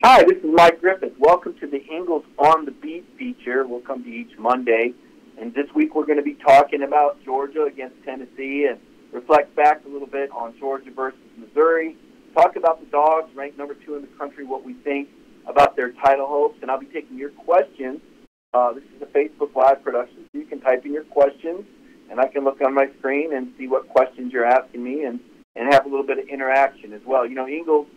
Hi, this is Mike Griffith. Welcome to the Ingles on the Beat feature. We'll come to each Monday. And this week we're going to be talking about Georgia against Tennessee and reflect back a little bit on Georgia versus Missouri. Talk about the Dogs, ranked number 2 in the country, what we think about their title hopes. And I'll be taking your questions. This is a Facebook Live production, so you can type in your questions, and I can look on my screen and see what questions you're asking me and have a little bit of interaction as well. You know, Ingles,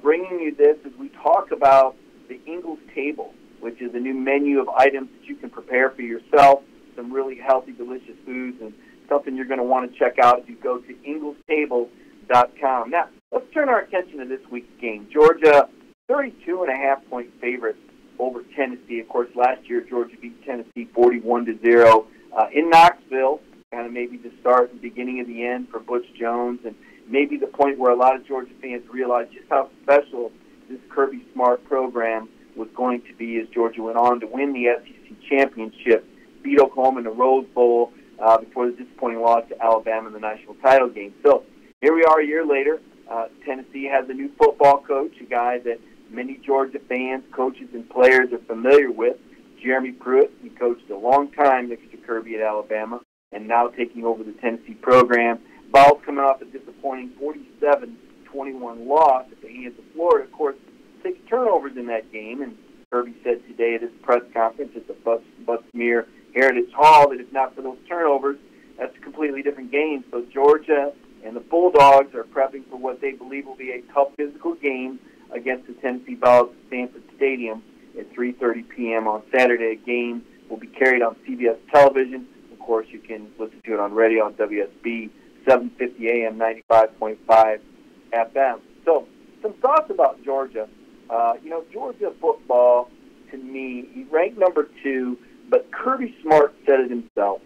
bringing you this as we talk about the Ingles Table, which is a new menu of items that you can prepare for yourself, some really healthy, delicious foods, and something you're going to want to check out if you go to inglestable.com. Now, let's turn our attention to this week's game. Georgia, 32.5-point favorites over Tennessee. Of course, last year Georgia beat Tennessee 41-0 in Knoxville, kind of maybe the start and beginning of the end for Butch Jones, and maybe the point where a lot of Georgia fans realized just how special this Kirby Smart program was going to be as Georgia went on to win the SEC championship, beat Oklahoma in the Rose Bowl before the disappointing loss to Alabama in the national title game. So here we are a year later. Tennessee has a new football coach, a guy that many Georgia fans, coaches, and players are familiar with, Jeremy Pruitt. He coached a long time next to Kirby at Alabama and now taking over the Tennessee program. Vols coming off a disappointing 47-21 loss at the hands of Florida. Of course, 6 turnovers in that game, and Kirby said today at his press conference at the Bucksmere Heritage Hall that if not for those turnovers, that's a completely different game. So Georgia and the Bulldogs are prepping for what they believe will be a tough physical game against the Tennessee Vols at Sanford Stadium at 3:30 p.m. on Saturday. A game will be carried on CBS television. Of course, you can listen to it on radio on WSB. 750 AM, 95.5 FM. So, some thoughts about Georgia. Georgia football, to me, he ranked number 2, but Kirby Smart said it himself.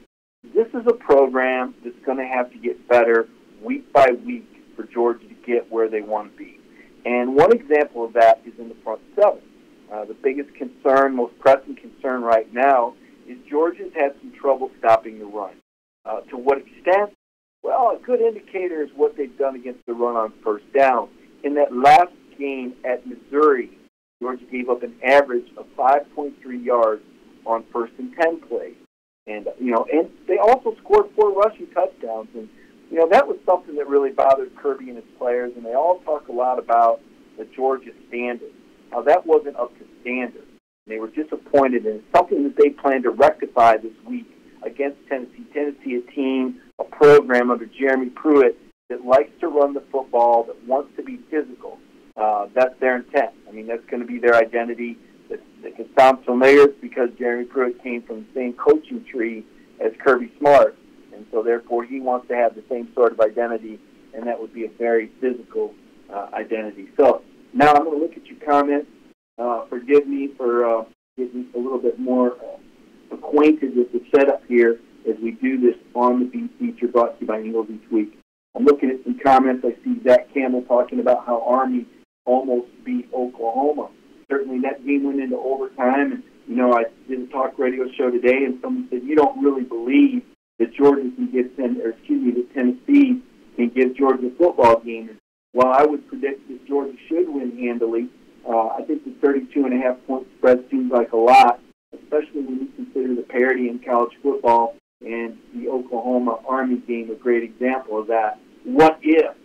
This is a program that's going to have to get better week by week for Georgia to get where they want to be. And one example of that is in the front 7. The biggest concern, most pressing concern right now is Georgia's had some trouble stopping the run. To what extent? Well, a good indicator is what they've done against the run on first down. In that last game at Missouri, Georgia gave up an average of 5.3 yards on 1st and 10 plays. And they also scored 4 rushing touchdowns. And, that was something that really bothered Kirby and his players. And they all talk a lot about the Georgia standard. How that wasn't up to standard. They were disappointed, and it's something that they plan to rectify this week against Tennessee. Tennessee, a team, a program under Jeremy Pruitt that likes to run the football, that wants to be physical. That's their intent. I mean, that's going to be their identity. That can sound familiar because Jeremy Pruitt came from the same coaching tree as Kirby Smart, and so therefore he wants to have the same sort of identity, and that would be a very physical identity. So now I'm going to look at your comments. Forgive me for getting a little bit more acquainted with the setup here as we do this on the Beat feature brought to you by Ingles each week. I'm looking at some comments. I see Zach Campbell talking about how Army almost beat Oklahoma. Certainly that game went into overtime, and I did a talk radio show today, and someone said you don't really believe that that Tennessee can give Georgia a football game. Well, I would predict that Georgia should win handily. I think the 32.5-point spread seems like a lot, especially when you consider the parity in college football, and the Oklahoma-Army game a great example of that. What if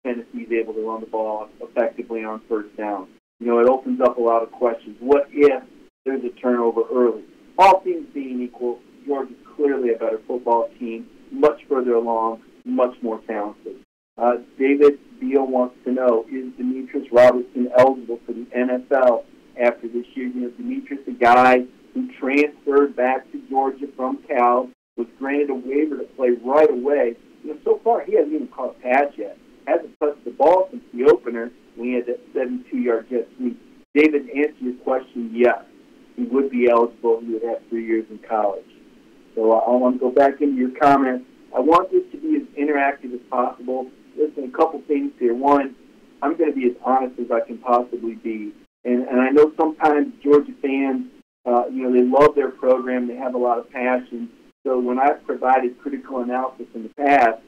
Tennessee is able to run the ball effectively on first down? It opens up a lot of questions. What if there's a turnover early? All things being equal, Georgia's clearly a better football team, much further along, much more talented. David Beal wants to know, is Demetrius Robertson eligible for the NFL after this year? Demetrius, a guy who transferred back to Georgia from Cal, was granted a waiver to play right away. So far he hasn't even caught a pass yet. Hasn't touched the ball since the opener when he had that 72-yard jet sweep. David, to answer your question, yes, he would be eligible. He would have 3 years in college. So I want to go back into your comments. I want this to be as interactive as possible. Listen, a couple things here. One, I'm going to be as honest as I can possibly be. And I know sometimes Georgia fans, they love their program. They have a lot of passion. So when I've provided critical analysis in the past,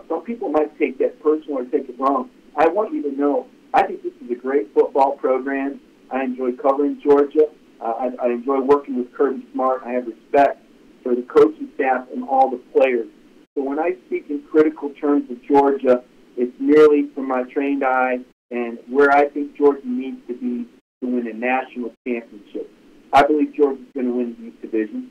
some people might take that personal or take it wrong. I want you to know, I think this is a great football program. I enjoy covering Georgia. I enjoy working with Kirby Smart. I have respect for the coaching staff and all the players. So when I speak in critical terms of Georgia, it's merely from my trained eye and where I think Georgia needs to be to win a national championship. I believe Georgia's going to win the East Division.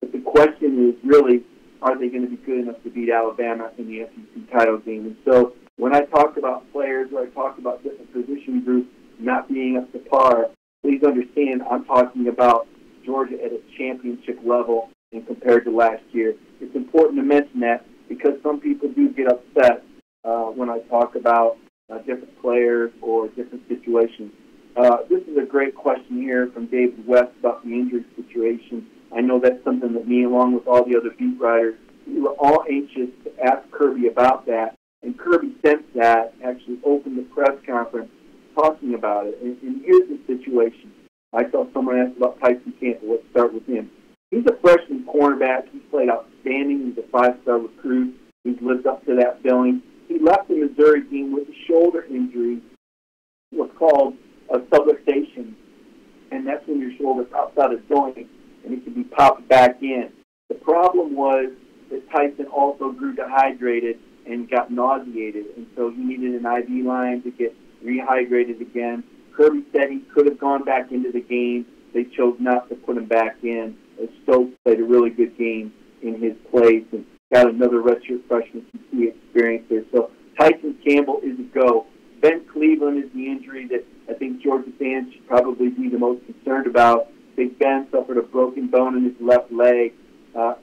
But the question is really, are they going to be good enough to beat Alabama in the SEC title game? And so when I talk about players or I talk about different position groups not being up to par, please understand I'm talking about Georgia at a championship level and compared to last year. It's important to mention that because some people do get upset when I talk about different players or different situations. This is a great question here from David West about the injury situation. I know that's something that me, along with all the other beat writers, we were all anxious to ask Kirby about that. And Kirby sensed that, actually opened the press conference talking about it. And here's the situation. I saw someone ask about Tyson Campbell. Let's start with him. He's a freshman cornerback. He's played outstanding. He's a five-star recruit. He's lived up to that billing. He left the Missouri game with a shoulder injury, what's called a subluxation, and that's when your shoulder's outside of joint, and it can be popped back in. The problem was that Tyson also grew dehydrated and got nauseated, and so he needed an IV line to get rehydrated again. Kirby said he could have gone back into the game. They chose not to put him back in, as Stokes played a really good game in his place and got another redshirt freshman QC experience there. So Tyson Campbell is a go. Ben Cleveland is the injury that I think Georgia fans should probably be the most concerned about. Big Ben suffered a broken bone in his left leg.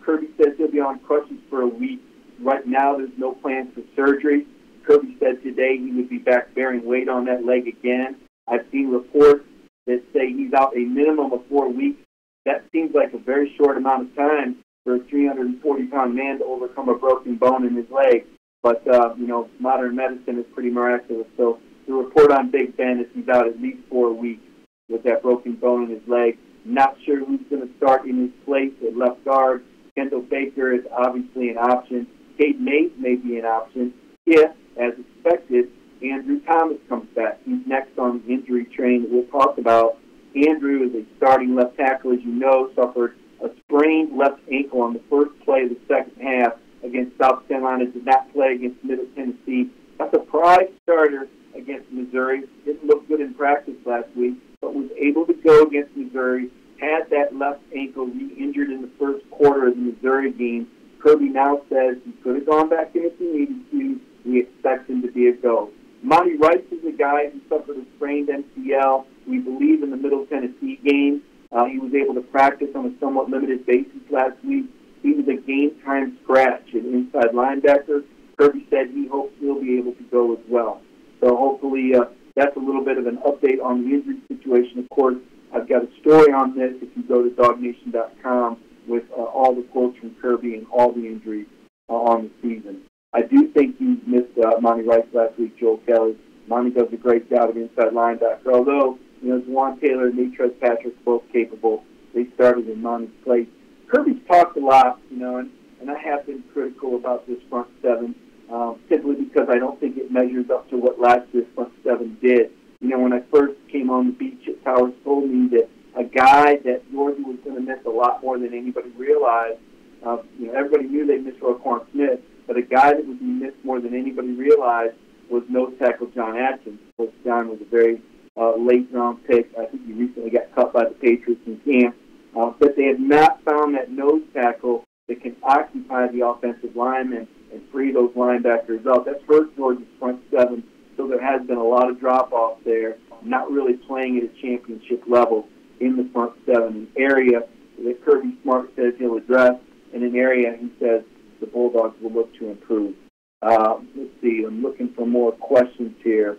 Kirby says he'll be on crutches for a week. Right now, there's no plans for surgery. Kirby said today he would be back bearing weight on that leg again. I've seen reports that say he's out a minimum of 4 weeks. That seems like a very short amount of time for a 340-pound man to overcome a broken bone in his leg. But, modern medicine is pretty miraculous. So the report on Big Ben is he's out at least 4 weeks with that broken bone in his leg. Not sure who's going to start in his place at left guard. Kendall Baker is obviously an option. Cade Mays may be an option if, as expected, Andrew Thomas comes back. He's next on the injury train that we'll talk about. Andrew is a starting left tackle, as you know, suffered a sprained left ankle on the first play of the second half against South Carolina, did not play against Middle Tennessee. A surprise starter against Missouri. Didn't look good in practice last week, but was able to go against Missouri, had that left ankle re-injured in the first quarter of the Missouri game. Kirby now says he could have gone back in if he needed to. We expect him to be a go. Monty Rice is a guy who suffered a sprained MCL, we believe, in the Middle Tennessee game. He was able to practice on a somewhat limited basis last week. He was a game-time scratch at inside linebacker. Kirby said he hopes he'll be able to go as well. So hopefully that's a little bit of an update on the injury situation. Of course, I've got a story on this if you go to dognation.com with all the quotes from Kirby and all the injuries on the season. I do think he missed Monty Rice last week, Joel Kelly. Monty does a great job at inside linebacker. Although, Juwan Taylor and Natrez Patrick both capable. They started in Monty's place. Kirby's talked a lot, and I have been critical about this front seven, simply because I don't think it measures up to what last year's front seven did. When I first came on the beat, Chip Towers told me that a guy that Georgia was going to miss a lot more than anybody realized. Everybody knew they missed Roquan Smith, but a guy that would be missed more than anybody realized was nose tackle John Atkins. Of course, John was a very late-round pick. I think he recently got cut by the Patriots in camp. But they have not found that nose tackle that can occupy the offensive linemen and free those linebackers up. That's hurt Georgia's front seven, so there has been a lot of drop-off there, not really playing at a championship level in the front seven, an area that Kirby Smart says he'll address, and an area he says the Bulldogs will look to improve. Let's see, I'm looking for more questions here.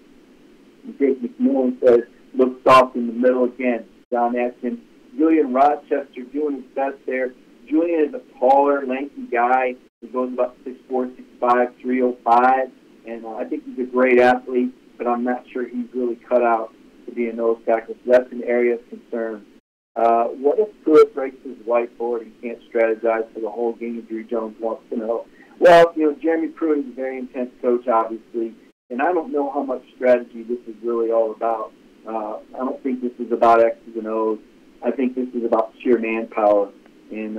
Jake McMillan says, look soft in the middle again. John Atkins. Julian Rochester doing his best there. Julian is a taller, lanky guy. He goes about 6'4", 6'5", 305, and I think he's a great athlete, but I'm not sure he's really cut out to be a nose tackle. So that's an area of concern. What if Pruitt breaks his whiteboard and can't strategize for the whole game? Drew Jones wants to know. Well, Jeremy Pruitt is a very intense coach, obviously, and I don't know how much strategy this is really all about. I don't think this is about X's and O's. I think this is about sheer manpower. And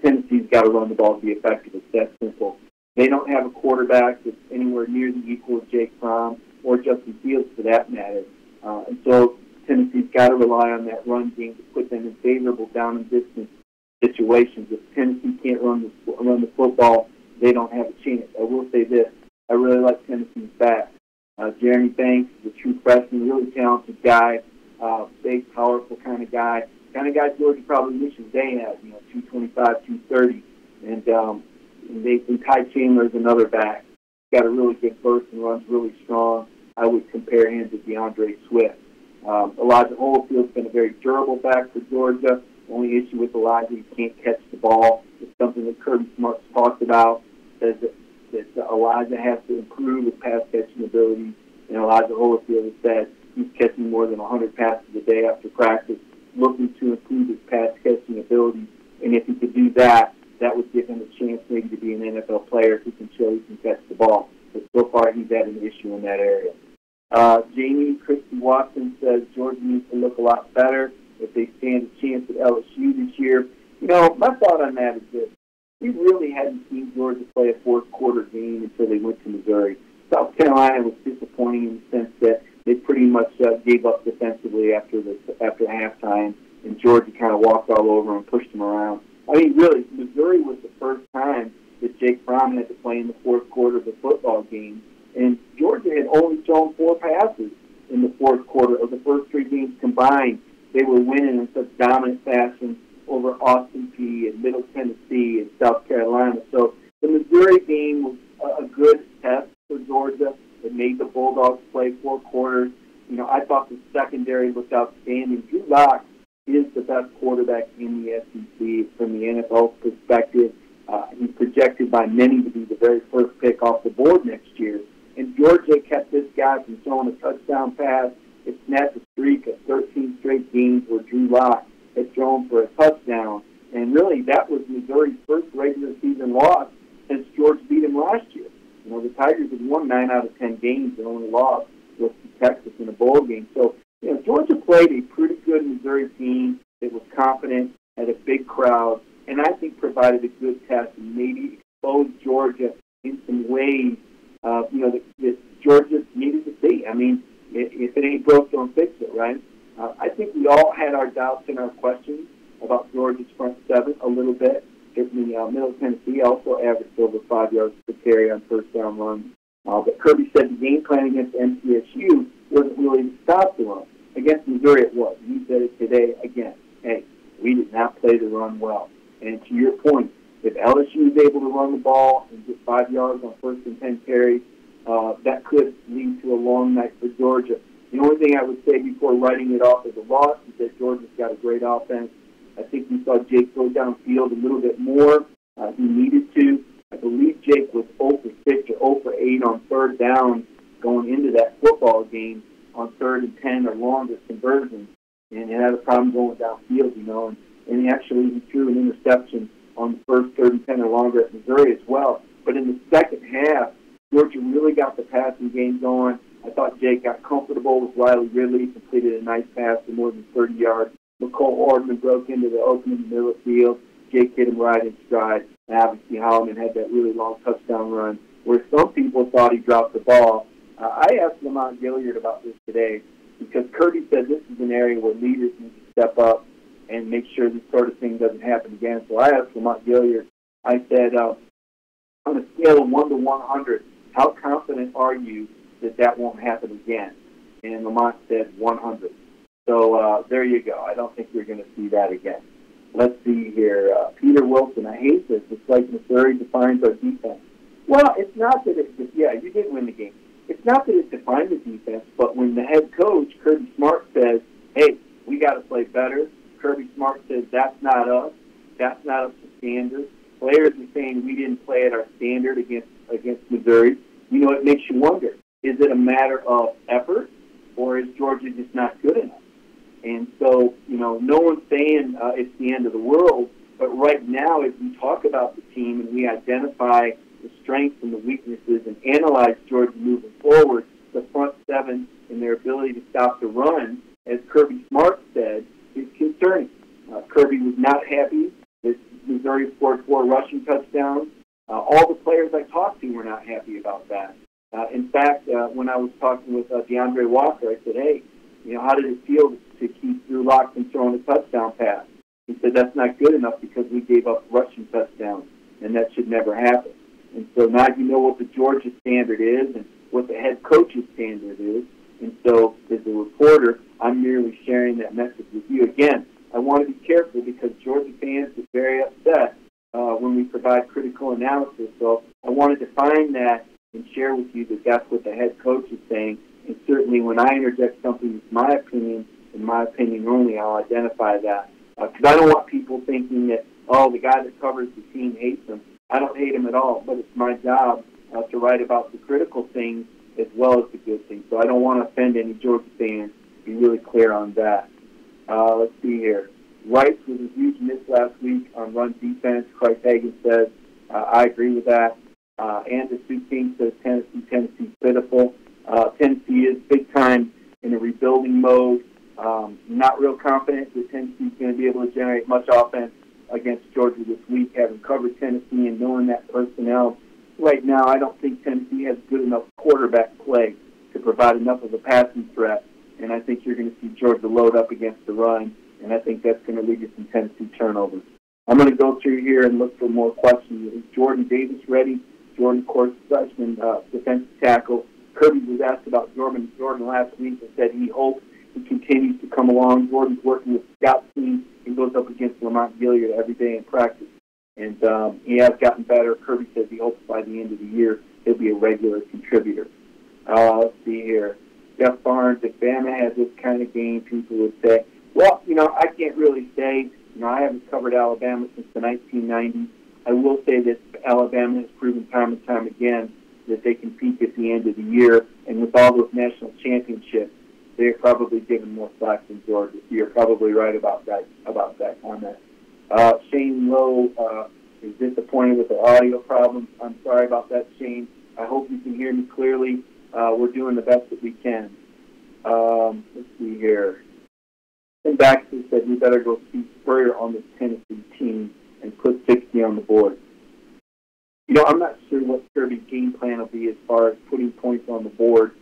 Tennessee's got to run the ball to be effective. It's that simple. They don't have a quarterback that's anywhere near the equal of Jake Fromm or Justin Fields, for that matter. And so Tennessee's got to rely on that run game to put them in favorable down and distance situations. If Tennessee can't run the football, they don't have a chance. I will say this. I really like Tennessee's back. Jeremy Banks is a true freshman, really talented guy, big, powerful kind of guy Georgia probably wishes they had, 225, 230. And Ty Chandler's another back. He's got a really good burst and runs really strong. I would compare him to DeAndre Swift. Elijah Holofield's been a very durable back for Georgia. The only issue with Elijah, he can't catch the ball. It's something that Kirby Smart talked about, says that Elijah has to improve his pass-catching ability. And Elijah Holyfield has said he's catching more than 100 passes a day after practice, looking to improve his pass-catching ability. And if he could do that, that would give him a chance maybe to be an NFL player who can show he can catch the ball. But so far, he's had an issue in that area. Jamie Christy Watson says Georgia needs to look a lot better if they stand a chance at LSU this year. My thought on that is this. We really hadn't seen Georgia play a fourth-quarter game until they went to Missouri. South Carolina was disappointing in the sense that they pretty much gave up defensively after halftime, and Georgia kind of walked all over them and pushed them around. I mean, really, Missouri was the first time that Jake Fromm had to play in the fourth quarter of the football game, and Georgia had only thrown 4 passes in the fourth quarter of the first 3 games combined. They were winning in such dominant fashion over Austin Peay and Middle Tennessee and South Carolina. So the Missouri game was a good test for Georgia. It made the Bulldogs play 4 quarters. I thought the secondary looked outstanding. Drew Lock is the best quarterback in the SEC from the NFL perspective. He's projected by many to be the very first pick off the board next year. And Georgia kept this guy from throwing a touchdown pass. It snapped a streak of 13 straight games where Drew Lock had thrown for a touchdown. And really, that was Missouri's first regular season loss since Georgia beat him last year. The Tigers had won 9 out of 10 games and only lost was to Texas in a bowl game. So, Georgia played a pretty good Missouri team that was confident, had a big crowd, and I think provided a good test and maybe exposed Georgia in some ways, that Georgia needed to see. I mean, if it ain't broke, don't fix it, right? I think we all had our doubts and our questions about Georgia's front 7 a little bit. Certainly, Middle Tennessee also averaged over 5 yards per carry on first down runs. But Kirby said the game plan against MTSU wasn't really to stop the run. Against Missouri, it was. He said it today again. Hey, we did not play the run well. And to your point, if LSU is able to run the ball and get 5 yards on first and 10 carries, that could lead to a long night for Georgia. The only thing I would say before writing it off as a loss is that Georgia's got a great offense. I think we saw Jake go downfield a little bit more. He needed to. I believe Jake was 0 for 6 or 0 for 8 on third down going into that football game on 3rd and 10 or longer conversions. And he had a problem going downfield, and he actually threw an interception on the first 3rd and 10 or longer at Missouri as well. But in the second half, Georgia really got the passing game going. I thought Jake got comfortable with Riley Ridley, completed a nice pass for more than 30 yards. McCole Hardman broke into the opening in the middle of the field. Jake hit him right in stride. And obviously, Holloman had that really long touchdown run where some people thought he dropped the ball. I asked Lamont Gilliard about this today because Kirby said this is an area where leaders need to step up and make sure this sort of thing doesn't happen again. So I asked Lamont Gilliard, I said, on a scale of 1 to 100, how confident are you that won't happen again? And Lamont said 100. So there you go. I don't think we're going to see that again. Let's see here. Peter Wilson, I hate this. It's like Missouri defines our defense. Well, it's not that you did win the game. It's not that it defined the defense, but when the head coach, Kirby Smart, says, hey, we got to play better, Kirby Smart says, that's not us. That's not up to standard. Players are saying we didn't play at our standard against Missouri. It makes you wonder, is it a matter of effort, or is Georgia just not good enough? And so, no one's saying it's the end of the world, but right now, as we talk about the team and we identify the strengths and the weaknesses and analyze Georgia moving forward, the front seven and their ability to stop the run, as Kirby Smart said, is concerning. Kirby was not happy that Missouri scored 4 rushing touchdowns. All the players I talked to were not happy about that. In fact, when I was talking with DeAndre Walker, I said, hey, how did it feel to keep Drew Lock from throwing a touchdown pass? He said, that's not good enough because we gave up rushing touchdowns, and that should never happen. And so now you know what the Georgia standard is and what the head coach's standard is. And so as a reporter, I'm merely sharing that message with you. Again, I want to be careful because Georgia fans get very upset when we provide critical analysis. So I want to define that and share with you that that's what the head coach is saying. And certainly when I interject something that's my opinion, and my opinion only, I'll identify that. Because I don't want people thinking that, the guy that covers the team hates him. I don't hate him at all, but it's my job to write about the critical things as well as the good things. So I don't want to offend any Georgia fans. Be really clear on that. Let's see here. Rice was a huge miss last week on run defense. Christ Hagan says, I agree with that. And the Sioux King says Tennessee's pitiful. Tennessee is big time in a rebuilding mode. Not real confident that Tennessee's going to be able to generate much offense against Georgia this week, having covered Tennessee and knowing that personnel. Right now, I don't think Tennessee has good enough quarterback play to provide enough of a passing threat, and I think you're going to see Georgia load up against the run, and I think that's going to lead to some Tennessee turnovers. I'm going to go through here and look for more questions. Is Jordan Davis ready? Jordan, of course, freshman defensive tackle. Kirby was asked about Jordan last week and said he hopes he continues to come along. Jordan's working with the scout team and goes up against Lamont Gilliard every day in practice. And he has gotten better. Kirby says he hopes by the end of the year he'll be a regular contributor. Let's see here. Jeff Barnes, if Bama has this kind of game, people would say, well, I can't really say. I haven't covered Alabama since the 1990s. I will say that Alabama has proven time and time again that they can peak at the end of the year. And with all those national championships, they're probably given more slack than Georgia. You're probably right about that comment. Shane Lowe is disappointed with the audio problems. I'm sorry about that, Shane. I hope you can hear me clearly. We're doing the best that we can. Let's see here. And Baxter said we better go see Spurrier on this Tennessee team and put 60 on the board. I'm not sure what Kirby's game plan will be as far as putting points on the board.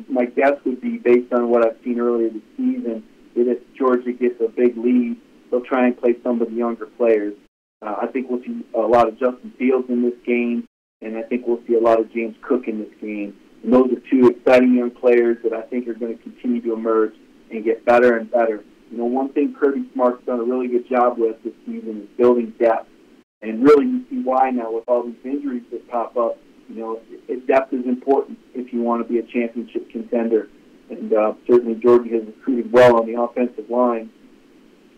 My guess would be, based on what I've seen earlier this season, that if Georgia gets a big lead, they'll try and play some of the younger players. I think we'll see a lot of Justin Fields in this game, and I think we'll see a lot of James Cook in this game. And those are two exciting young players that I think are going to continue to emerge and get better and better. One thing Kirby Smart's done a really good job with this season is building depth. And really, you see why now with all these injuries that pop up. Depth is important if you want to be a championship contender. And certainly Georgia has recruited well on the offensive line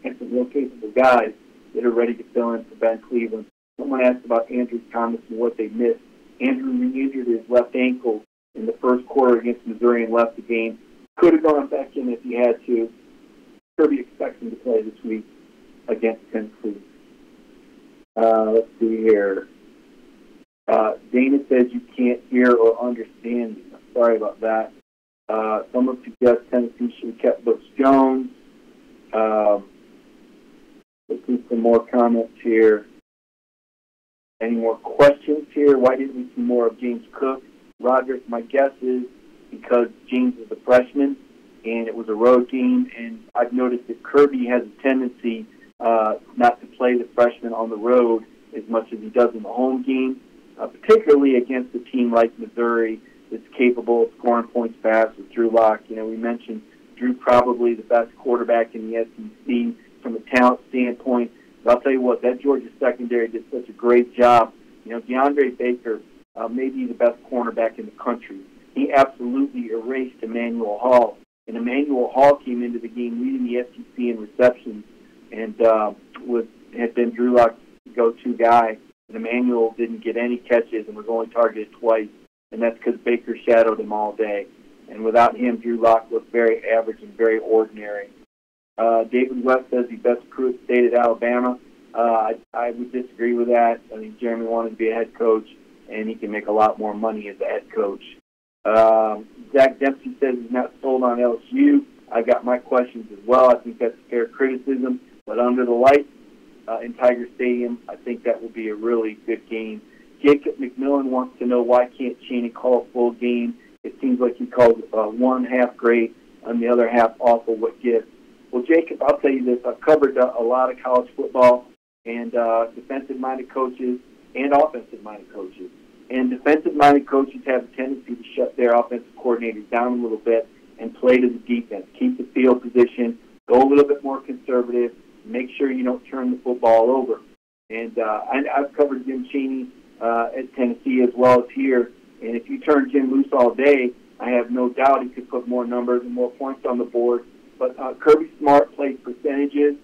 and some real capable guys that are ready to fill in for Ben Cleveland. Someone asked about Andrew Thomas and what they missed. Andrew re-injured his left ankle in the first quarter against Missouri and left the game. Could have gone back in if he had to. Kirby expects him to play this week against Tennessee. Let's see here. Dana says you can't hear or understand me. Sorry about that. Someone suggests Tennessee should have kept Butch Jones. Let's see some more comments here. Any more questions here? Why didn't we see more of James Cook? Roderick, my guess is because James is a freshman and it was a road game, and I've noticed that Kirby has a tendency not to play the freshman on the road as much as he does in the home game, particularly against a team like Missouri that's capable of scoring points fast with Drew Lock. We mentioned Drew probably the best quarterback in the SEC from a talent standpoint. But I'll tell you what, that Georgia secondary did such a great job. DeAndre Baker may be the best cornerback in the country. He absolutely erased Emmanuel Hall. And Emmanuel Hall came into the game leading the SEC in receptions and had been Drew Lock's go-to guy. And Emmanuel didn't get any catches and was only targeted twice. And that's because Baker shadowed him all day. And without him, Drew Lock looked very average and very ordinary. David West says he best recruit state at Alabama. I would disagree with that. I think Jeremy wanted to be a head coach, and he can make a lot more money as a head coach. Zach Dempsey says he's not sold on LSU. I got my questions as well. I think that's fair criticism. But under the lights in Tiger Stadium, I think that will be a really good game. Jacob McMillan wants to know why can't Cheney call a full game. It seems like he calls one half great and the other half awful. What gives? Well, Jacob, I'll tell you this. I've covered a lot of college football and defensive-minded coaches and offensive-minded coaches. And defensive-minded coaches have a tendency to shut their offensive coordinators down a little bit and play to the defense, keep the field position, go a little bit more conservative, make sure you don't turn the football over. And I've covered Jim Cheney at Tennessee as well as here. And if you turn Jim loose all day, I have no doubt he could put more numbers and more points on the board. But Kirby Smart plays percentages.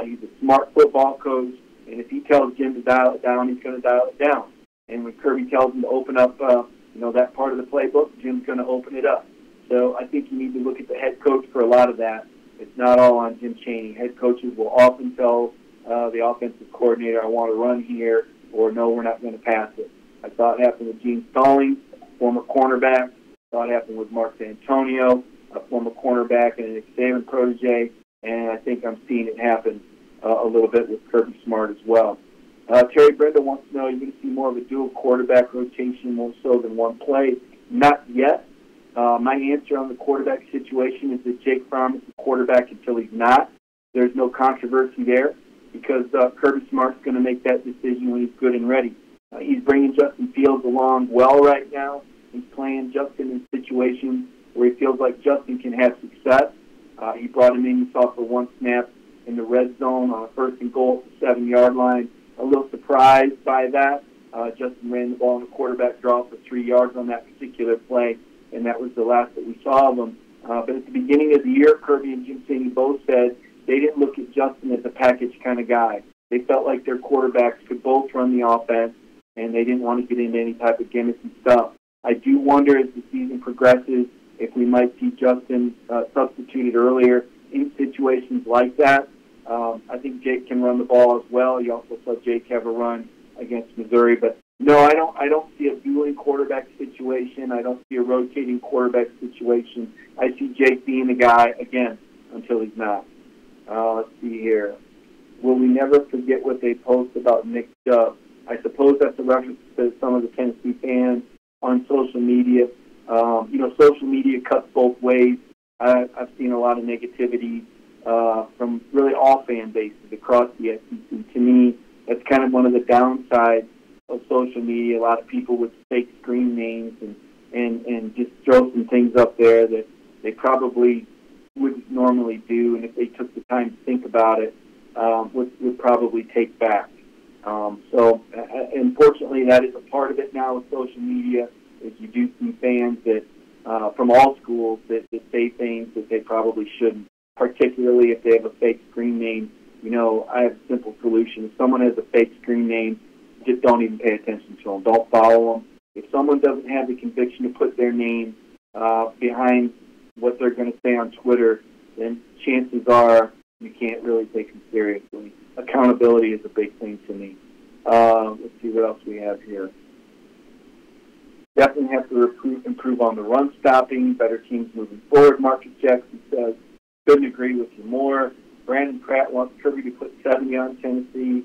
He's a smart football coach. And if he tells Jim to dial it down, he's going to dial it down. And when Kirby tells him to open up, that part of the playbook, Jim's going to open it up. So I think you need to look at the head coach for a lot of that. It's not all on Jim Cheney. Head coaches will often tell the offensive coordinator, I want to run here, or no, we're not going to pass it. I saw it happen with Gene Stallings, former cornerback. I saw it happen with Mark D'Antonio, a former cornerback and an Nick Saban protege. And I think I'm seeing it happen a little bit with Kirby Smart as well. Terry Brenda wants to know, you're going to see more of a dual quarterback rotation more so than one play. Not yet. My answer on the quarterback situation is that Jake Fromm is the quarterback until he's not. There's no controversy there because Kirby Smart's going to make that decision when he's good and ready. He's bringing Justin Fields along well right now. He's playing Justin in situations where he feels like Justin can have success. He brought him in, you saw, for one snap in the red zone on a 1st and goal at the 7-yard line. A little surprised by that. Justin ran the ball in the quarterback draw for 3 yards on that particular play, and that was the last that we saw of him. But at the beginning of the year, Kirby and Jim Cheney both said they didn't look at Justin as a package kind of guy. They felt like their quarterbacks could both run the offense, and they didn't want to get into any type of gimmicky stuff. I do wonder as the season progresses if we might see Justin substituted earlier in situations like that. I think Jake can run the ball as well. You also saw Jake have a run against Missouri. But no, I don't see a dueling quarterback situation. I don't see a rotating quarterback situation. I see Jake being the guy, again, until he's not. Let's see here. Will we never forget what they post about Nick Chubb? I suppose that's a reference to some of the Tennessee fans on social media. Social media cuts both ways. I've seen a lot of negativity from really all fan bases across the SEC. To me, that's kind of one of the downsides of social media. A lot of people with fake screen names and just throw some things up there that they probably wouldn't normally do, and if they took the time to think about it, would probably take back. Unfortunately, that is a part of it now with social media, is you do see fans that from all schools that say things that they probably shouldn't, particularly if they have a fake screen name. I have a simple solution. If someone has a fake screen name, just don't even pay attention to them. Don't follow them. If someone doesn't have the conviction to put their name behind what they're going to say on Twitter, then chances are you can't really take them seriously. Accountability is a big thing to me. Let's see what else we have here. Definitely have to improve on the run stopping, better teams moving forward. Marcus Jackson says, couldn't agree with you more. Brandon Pratt wants Kirby to put 70 on Tennessee.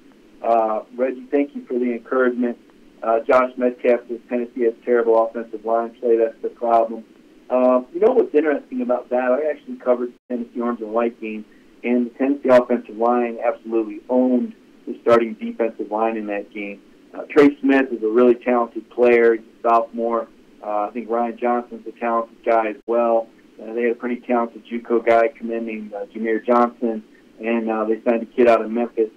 Reggie, thank you for the encouragement. Josh Metcalf says Tennessee has terrible offensive line play. That's the problem. What's interesting about that? I actually covered the Tennessee Orange and White game, and the Tennessee offensive line absolutely owned the starting defensive line in that game. Trey Smith is a really talented player. He's a sophomore. I think Ryan Johnson's a talented guy as well. They had a pretty talented JUCO guy come in named Jameer Johnson, and they signed a kid out of Memphis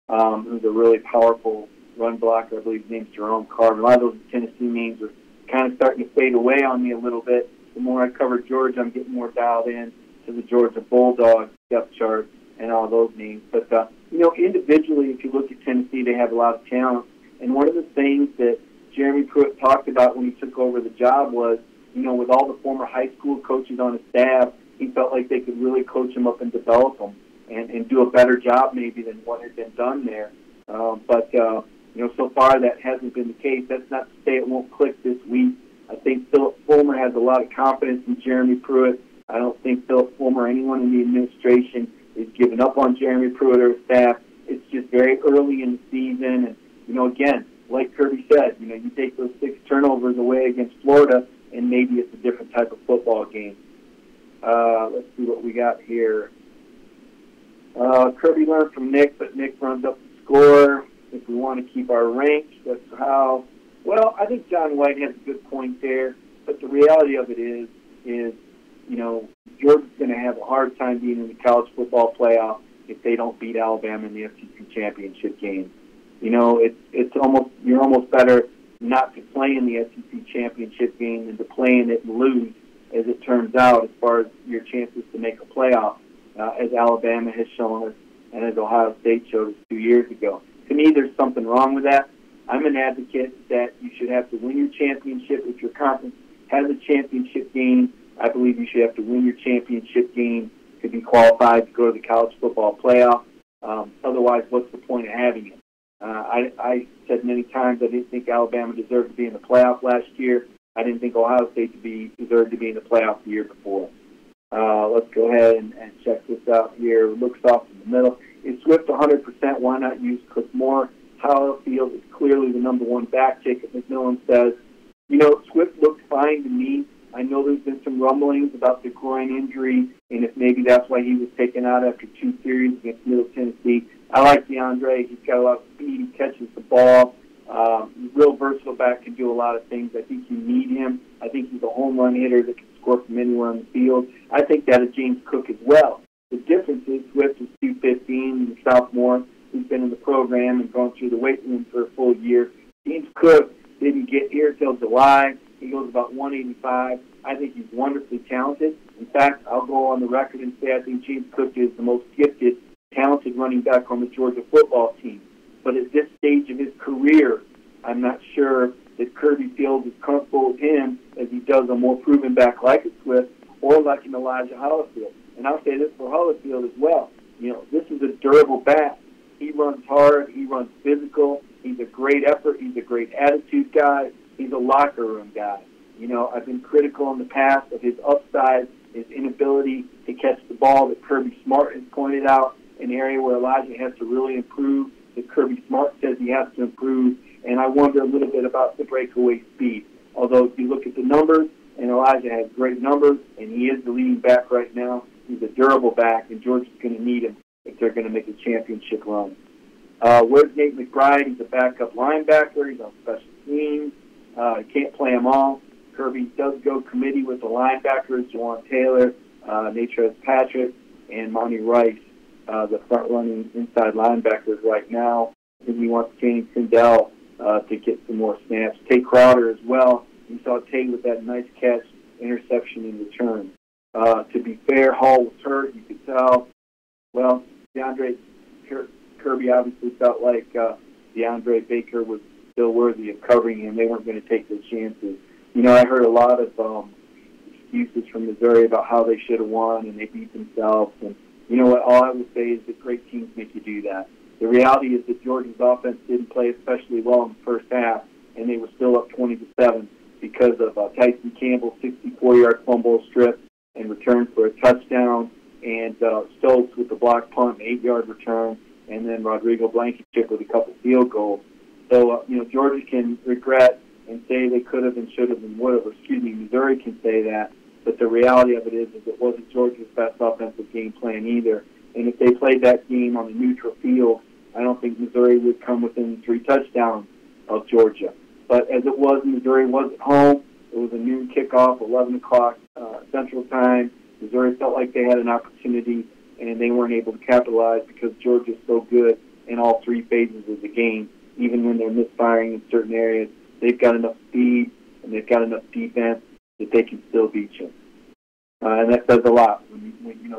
who's a really powerful run blocker. I believe his name's Jerome Carter. A lot of those Tennessee names are kind of starting to fade away on me a little bit. The more I cover Georgia, I'm getting more dialed in to the Georgia Bulldogs depth chart and all those names. But, individually, if you look at Tennessee, they have a lot of talent. And one of the things that Jeremy Pruitt talked about when he took over the job was, with all the former high school coaches on his staff, he felt like they could really coach them up and develop them and do a better job maybe than what had been done there. But so far that hasn't been the case. That's not to say it won't click this week I think Philip Fulmer has a lot of confidence in Jeremy Pruitt. I don't think Philip Fulmer or anyone in the administration is giving up on Jeremy Pruitt or his staff. It's just very early in the season. And, again, like Kirby said, you take those 6 turnovers away against Florida, and maybe it's a different type of football game. Let's see what we got here. Kirby learned from Nick, but Nick runs up the score. If we want to keep our ranks, that's how. Well, I think John White has a good point there, but the reality of it is Georgia's going to have a hard time being in the college football playoff if they don't beat Alabama in the SEC championship game. You're almost better not to play in the SEC championship game than to play in it and lose, as it turns out, as far as your chances to make a playoff, as Alabama has shown us and as Ohio State showed us 2 years ago. To me, there's something wrong with that. I'm an advocate that you should have to win your championship. If your conference has a championship game, I believe you should have to win your championship game to be qualified to go to the college football playoff. Otherwise, what's the point of having it? I said many times I didn't think Alabama deserved to be in the playoff last year. I didn't think Ohio State deserved to be in the playoff the year before. Let's go ahead and check this out here. Looks off in the middle. Is Swift 100%? Why not use Cook more? Field is clearly the number 1 back. Jacob McMillan says, Swift looked fine to me. I know there's been some rumblings about the groin injury, and if maybe that's why he was taken out after 2 series against Middle Tennessee. I like DeAndre. He's got a lot of speed. He catches the ball. Real versatile back, can do a lot of things. I think you need him. I think he's a home run hitter that can score from anywhere on the field. I think that of James Cook as well. The difference is Swift is 215, the sophomore who's been in the program and gone through the weight room for a full year. James Cook didn't get here till July. He goes about 185. I think he's wonderfully talented. In fact, I'll go on the record and say I think James Cook is the most gifted, talented running back on the Georgia football team. But at this stage of his career, I'm not sure that Kirby feels as comfortable with him as he does a more proven back like a Swift or like an Elijah Holyfield. And I'll say this for Holyfield as well. This is a durable back. He runs hard. He runs physical. He's a great effort. He's a great attitude guy. He's a locker room guy. I've been critical in the past of his upside, his inability to catch the ball that Kirby Smart has pointed out, an area where Elijah has to really improve, that Kirby Smart says he has to improve, and I wonder a little bit about the breakaway speed. Although if you look at the numbers, and Elijah has great numbers, and he is the leading back right now, he's a durable back, and Georgia's going to need him if they're going to make a championship run. Where's Nate McBride? He's a backup linebacker. He's on special teams. Can't play them all. Kirby does go committee with the linebackers, Jawan Taylor, Natrez Patrick, and Monty Rice, the front-running inside linebackers right now. I think he wants Kenny Tyndall to get some more snaps. Tate Crowder as well. You saw Tate with that nice catch, interception in return. To be fair, Hall was hurt. You could tell. Well, Kirby obviously felt like DeAndre Baker was still worthy of covering him. They weren't going to take those chances. I heard a lot of excuses from Missouri about how they should have won and they beat themselves. And you know what? All I will say is that great teams make you do that. The reality is that Georgia's offense didn't play especially well in the first half, and they were still up 20-7 because of Tyson Campbell's 64-yard fumble strip and return for a touchdown, and Stokes with the block punt, an 8-yard return, and then Rodrigo Blankenship with a couple field goals. So, Georgia can regret and say they could have and should have and would have. Missouri can say that. But the reality of it is it wasn't Georgia's best offensive game plan either. And if they played that game on a neutral field, I don't think Missouri would come within 3 touchdowns of Georgia. But as it was, Missouri was at home. It was a noon kickoff, 11 o'clock Central Time. Missouri felt like they had an opportunity, and they weren't able to capitalize because Georgia's so good in all 3 phases of the game. Even when they're misfiring in certain areas, they've got enough speed and they've got enough defense that they can still beat you. And that says a lot.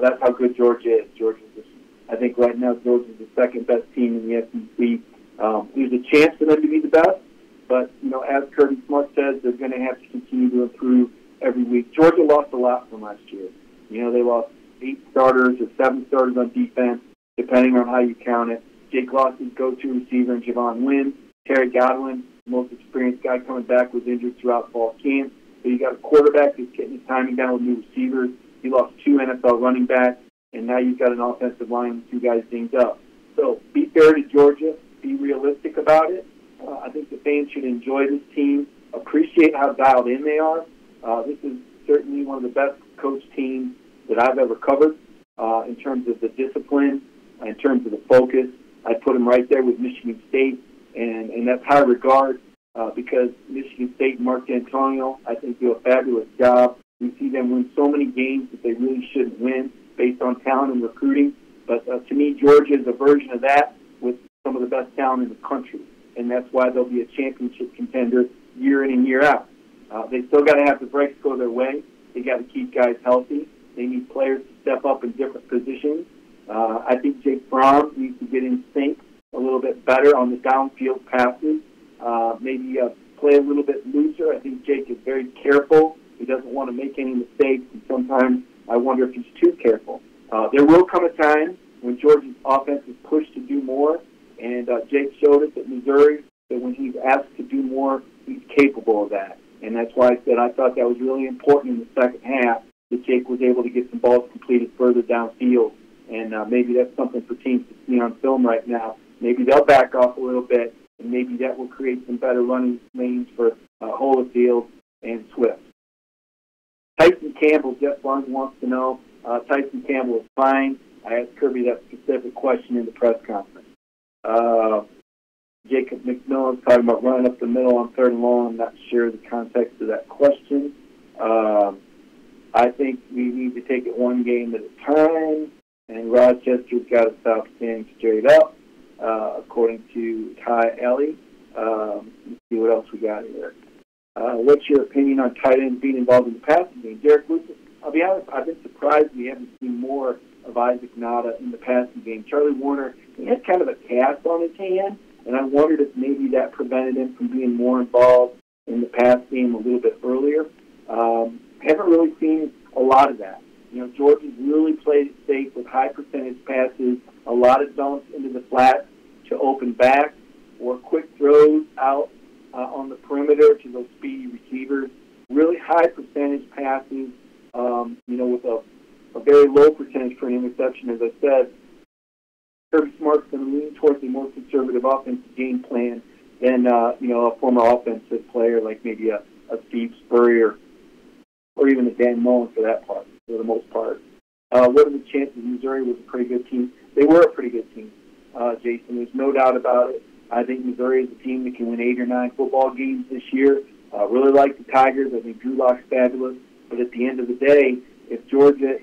That's how good Georgia is. I think right now Georgia's the second best team in the SEC. There's a chance for them to be the best, but as Kirby Smart says, they're going to have to continue to improve every week. Georgia lost a lot from last year. They lost 8 starters or 7 starters on defense, depending on how you count it. Jake Lawson's go-to receiver and Javon Wynn. Terry Godwin, the most experienced guy coming back, was injured throughout fall camp. So you got a quarterback that's getting his timing down with new receivers. You lost 2 NFL running backs, and now you've got an offensive line with 2 guys dinged up. So be fair to Georgia. Be realistic about it. I think the fans should enjoy this team, appreciate how dialed in they are. This is certainly one of the best coached teams that I've ever covered in terms of the discipline, in terms of the focus. I put them right there with Michigan State, and that's high regard because Michigan State and Mark D'Antonio, I think, do a fabulous job. We see them win so many games that they really shouldn't win based on talent and recruiting. But to me, Georgia is a version of that with some of the best talent in the country, and that's why they'll be a championship contender year in and year out. They still got to have the breaks go their way. They got to keep guys healthy. They need players to step up in different positions. I think Jake Fromm needs to get in sync a little bit better on the downfield passes. Maybe play a little bit looser. I think Jake is very careful. He doesn't want to make any mistakes, and sometimes I wonder if he's too careful. There will come a time when Georgia's offense is pushed to do more, and Jake showed us at Missouri that when he's asked to do more, he's capable of that. And that's why I said I thought that was really important in the second half, that Jake was able to get some balls completed further downfield. And maybe that's something for teams to see on film right now. Maybe they'll back off a little bit, and maybe that will create some better running lanes for Holyfield and Swift. Tyson Campbell, Jeff Barnes wants to know, Tyson Campbell is fine. I asked Kirby that specific question in the press conference. Jacob McMillan's talking about running up the middle on 3rd and long. I'm not sure the context of that question. I think we need to take it one game at a time, and Rochester's got to stop standing straight up, according to Ty Ellie. Let's see what else we got here. What's your opinion on tight ends being involved in the passing game? Derek Lucas, I'll be honest, I've been surprised we haven't seen more of Isaac Nada in the passing game. Charlie Warner, he had kind of a cast on his hand, and I wondered if maybe that prevented him from being more involved in the pass game a little bit earlier. Haven't really seen a lot of that. You know, Georgia's really played it safe with high percentage passes, a lot of dumps into the flat to open back, or quick throws out on the perimeter to those speedy receivers. Really high percentage passes, with a very low percentage for an interception. As I said, Kirby Smart's going to lean towards a more conservative offensive game plan than, a former offensive player like maybe a Steve Spurrier or even a Dan Mullen for that part, for the most part. What are the chances Missouri was a pretty good team? They were a pretty good team, Jason. There's no doubt about it. I think Missouri is a team that can win 8 or 9 football games this year. Really like the Tigers. I think Drew Lock's fabulous. But at the end of the day, if Georgia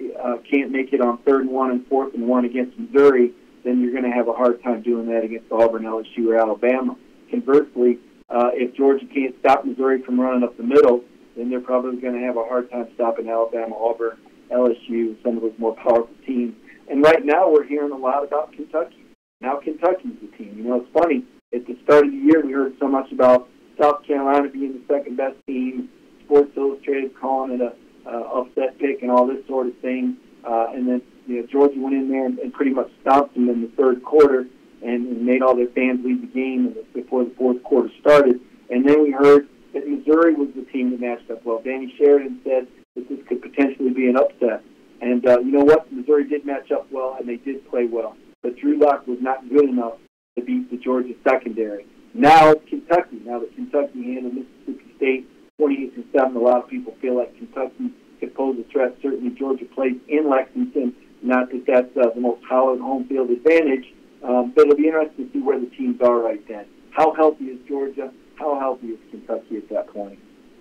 can't make it on 3rd and 1 and 4th and 1 against Missouri, then you're going to have a hard time doing that against Auburn, LSU, or Alabama. Conversely, if Georgia can't stop Missouri from running up the middle, then they're probably going to have a hard time stopping Alabama, Auburn, LSU, some of those more powerful teams. And right now we're hearing a lot about Kentucky. Now Kentucky's the team. You know, it's funny. At the start of the year, we heard so much about South Carolina being the second-best team, Sports Illustrated calling it a upset pick and all this sort of thing. And then, Georgia went in there and pretty much stopped them in the 3rd quarter and made all their fans leave the game before the 4th quarter started. And then we heard that Missouri was the team that matched up well. Danny Sheridan said that this could potentially be an upset. And you know what? Missouri did match up well, and they did play well. But Drew Lock was not good enough to beat the Georgia secondary. Now it's Kentucky. Now that Kentucky handled Mississippi State 28-7, a lot of people feel like Kentucky could pose a threat. Certainly Georgia plays in Lexington. Not that that's the most hallowed home field advantage, but it'll be interesting to see where the teams are right then. How healthy is Georgia? How healthy is Kentucky at that point?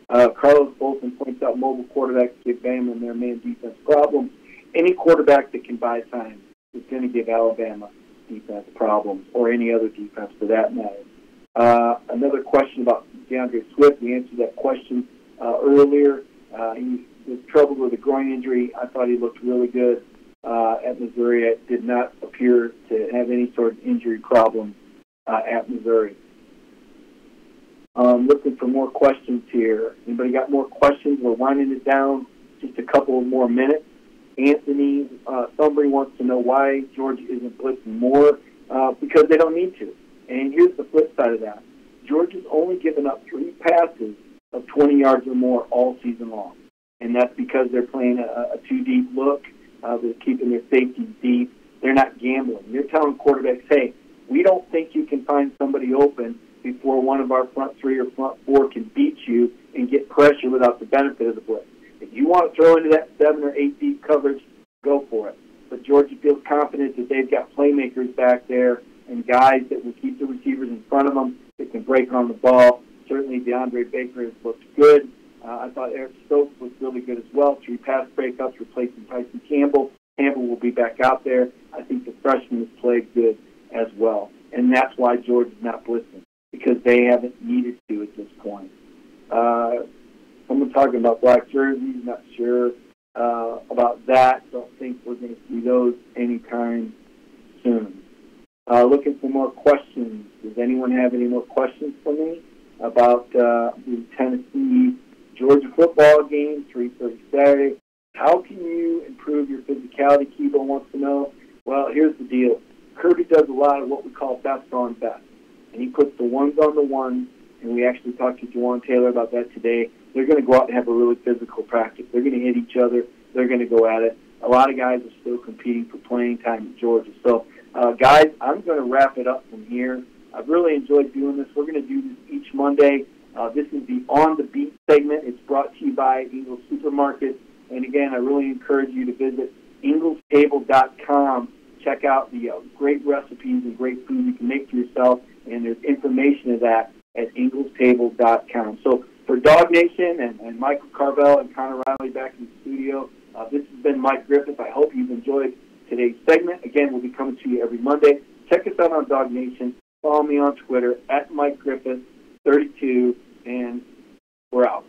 Carlos Bolton points out mobile quarterbacks give Bama and their man defense problems. Any quarterback that can buy time is going to give Alabama defense problems, or any other defense for that matter. Another question about DeAndre Swift. We answered that question earlier. He was troubled with a groin injury. I thought he looked really good at Missouri. It did not appear to have any sort of injury problems at Missouri. Looking for more questions here. Anybody got more questions? We're winding it down just a couple more minutes. Anthony Thumbury wants to know why Georgia isn't blitzing more. Because they don't need to. And here's the flip side of that. Georgia's only given up 3 passes of 20 yards or more all season long. And that's because they're playing a too-deep look. They're keeping their safeties deep. They're not gambling. They're telling quarterbacks, hey, we don't think you can find somebody open before one of our front three or front four can beat you and get pressure without the benefit of the blitz. If you want to throw into that 7 or 8 deep coverage, go for it. But Georgia feels confident that they've got playmakers back there and guys that will keep the receivers in front of them that can break on the ball. Certainly DeAndre Baker has looked good. I thought Eric Stokes looked really good as well. 3 pass breakups replacing Tyson Campbell. Campbell will be back out there. I think the freshman has played good as well. And that's why Georgia's not blitzing, because they haven't needed to at this point. Someone talking about black jerseys, not sure about that. Don't think we're going to see those anytime soon. Looking for more questions. Does anyone have any more questions for me about the Tennessee-Georgia football game, 3:30 Saturday? How can you improve your physicality? Kibo wants to know. Well, here's the deal. Kirby does a lot of what we call best on best. And he puts the ones on the ones, and we actually talked to Juwan Taylor about that today. They're going to go out and have a really physical practice. They're going to hit each other. They're going to go at it. A lot of guys are still competing for playing time at Georgia. So, guys, I'm going to wrap it up from here. I've really enjoyed doing this. We're going to do this each Monday. This is the On the Beat segment. It's brought to you by Ingles Supermarket. And, again, I really encourage you to visit inglestable.com. Check out the great recipes and great food you can make for yourself. And there's information of that at inglestable.com. So for Dog Nation and Michael Carvel and Connor Riley back in the studio, this has been Mike Griffith. I hope you've enjoyed today's segment. Again, we'll be coming to you every Monday. Check us out on Dog Nation. Follow me on Twitter at Mike Griffith 32, and we're out.